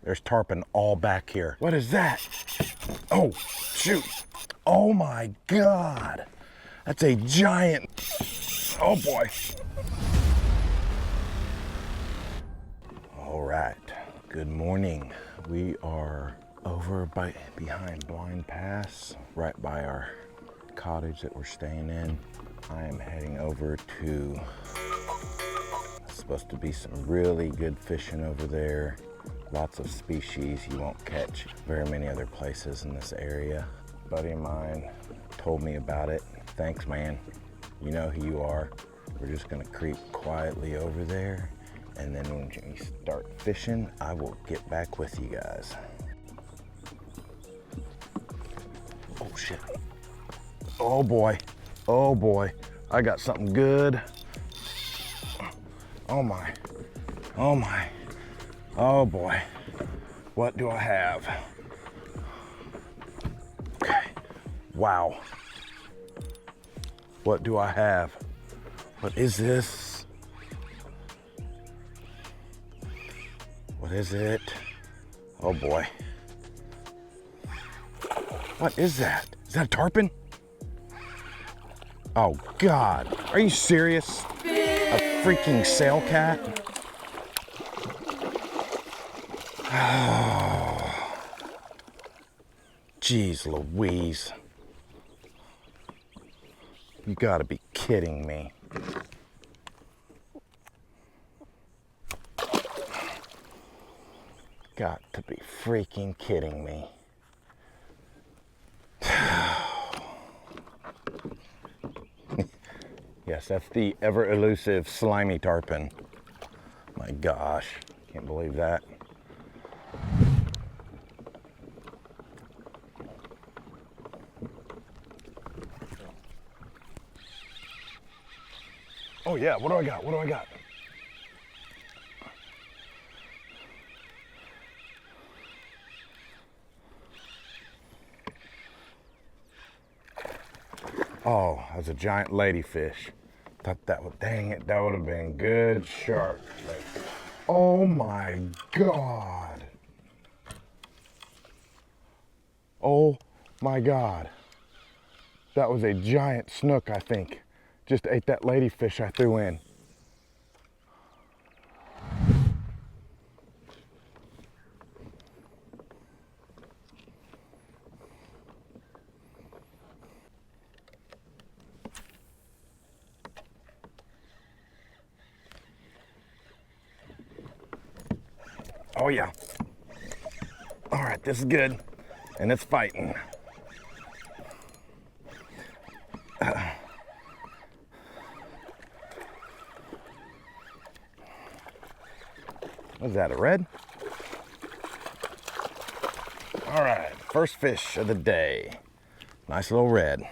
There's tarpon all back here. What is that? Oh, shoot. Oh my God. That's a giant. Oh boy. All right, good morning. We are over behind Blind Pass, right by our cottage that we're staying in. I am heading over to, supposed to be some really good fishing over there. Lots of species you won't catch very many other places in this area. A buddy of mine told me about it. Thanks, man. You know who you are. We're just gonna creep quietly over there, and then when we start fishing, I will get back with you guys. Oh shit. Oh boy. Oh boy. I got something good. Oh my. Oh my. Oh boy. What do I have? Okay. Wow. What do I have? What is this? What is it? Oh boy. What is that? Is that a tarpon? Oh God, are you serious? A freaking sail cat? Oh, geez Louise. You gotta be kidding me. Got to be freaking kidding me. Yes, that's the ever elusive slimy tarpon. My gosh, can't believe that. Oh yeah, what do I got? What do I got? Oh, that's a giant ladyfish. Thought that would, dang it, that would have been good shark. Oh my God. Oh my God. That was a giant snook, I think. Just ate that ladyfish I threw in. Oh yeah. All right, this is good. And it's fighting. What is that, a red? All right, first fish of the day. Nice little red.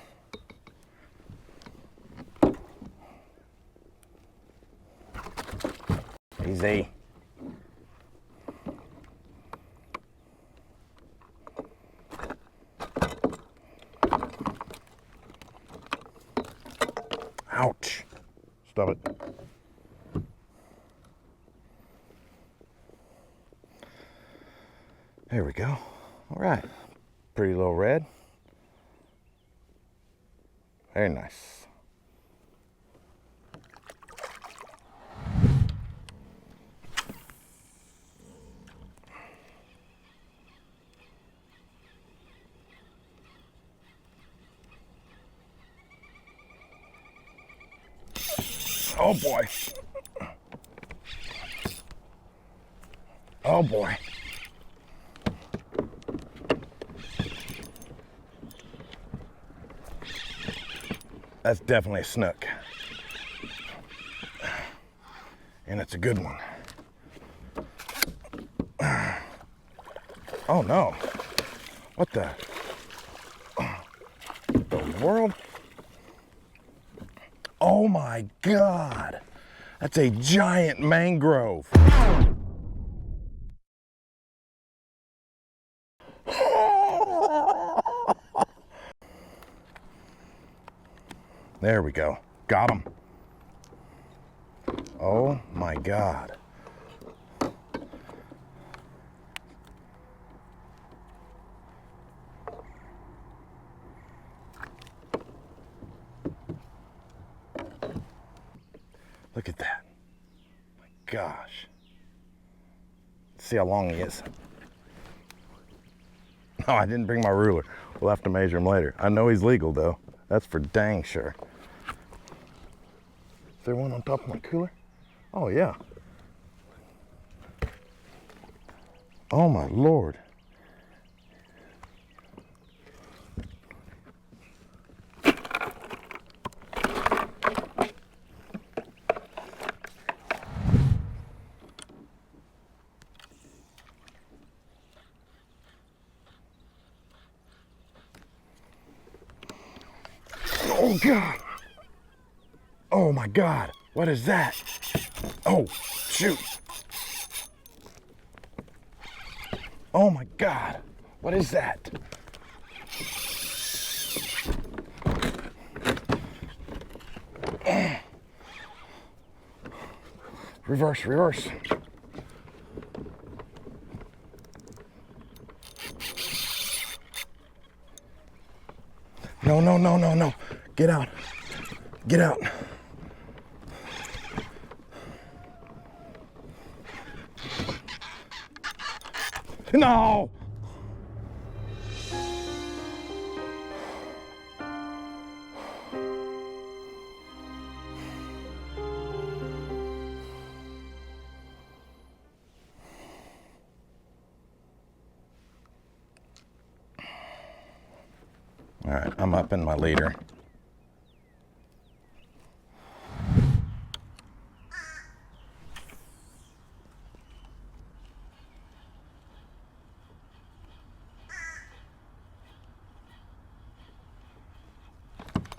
Easy. Ouch. Stop it. There we go. All right. Pretty little red. Very nice. Oh boy. Oh boy. That's definitely a snook. And it's a good one. Oh no. What the world? Oh my God. That's a giant mangrove. There we go. Got him. Oh my God. Look at that. My gosh. Let's see how long he is. No, I didn't bring my ruler. We'll have to measure him later. I know he's legal though. That's for dang sure. Is there one on top of my cooler? Oh yeah. Oh my Lord. Oh God. Oh my God. What is that? Oh, shoot. Oh my God. What is that? Reverse, reverse. No, no, no, no, no. Get out. Get out. No! All right, I'm up in my leader.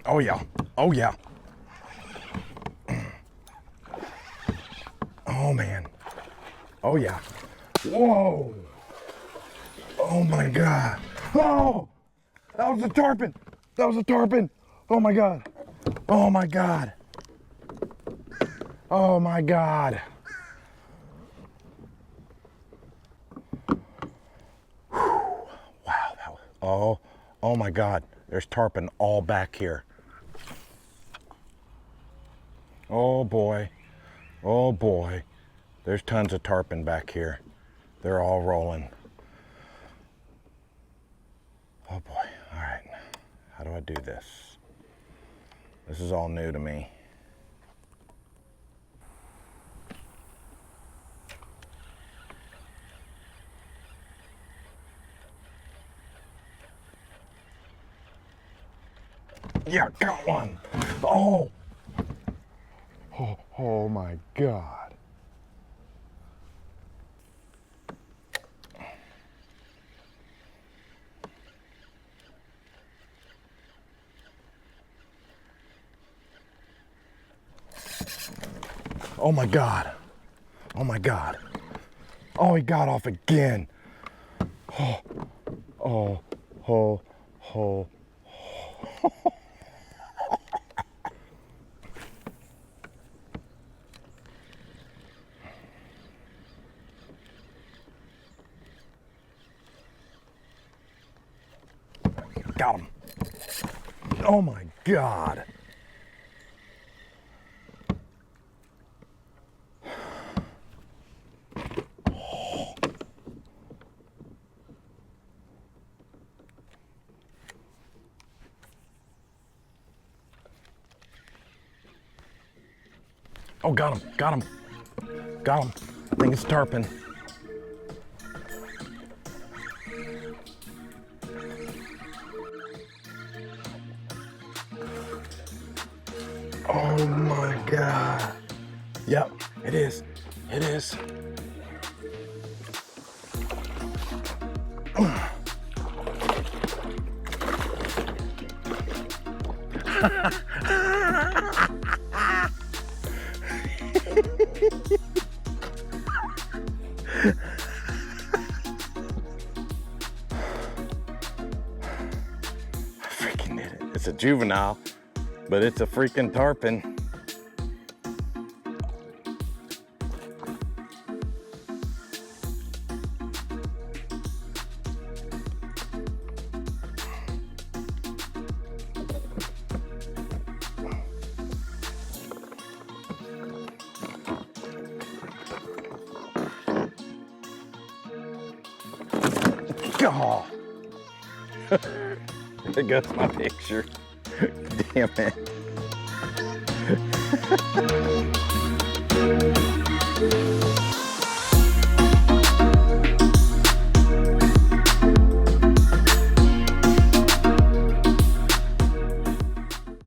Oh yeah, oh yeah. Oh man, oh yeah. Whoa, oh my God. Oh, that was a tarpon. That was a tarpon. Oh my God, oh my God. Oh my God. Whew. Wow, that was, oh my God. There's tarpon all back here. Oh boy, oh boy. There's tons of tarpon back here. They're all rolling. Oh boy, all right. How do I do this? This is all new to me. Yeah, got one. Oh. Oh my God. Oh my God. Oh my God. Oh, he got off again. Oh, oh, oh, oh. Got him. Oh my God. Oh, got him, got him, got him. I think it's tarpon. Oh my God. Yep, it is, it is. Freaking did it. It's a juvenile, but it's a freaking tarpon. Oh. There goes my picture. Damn it.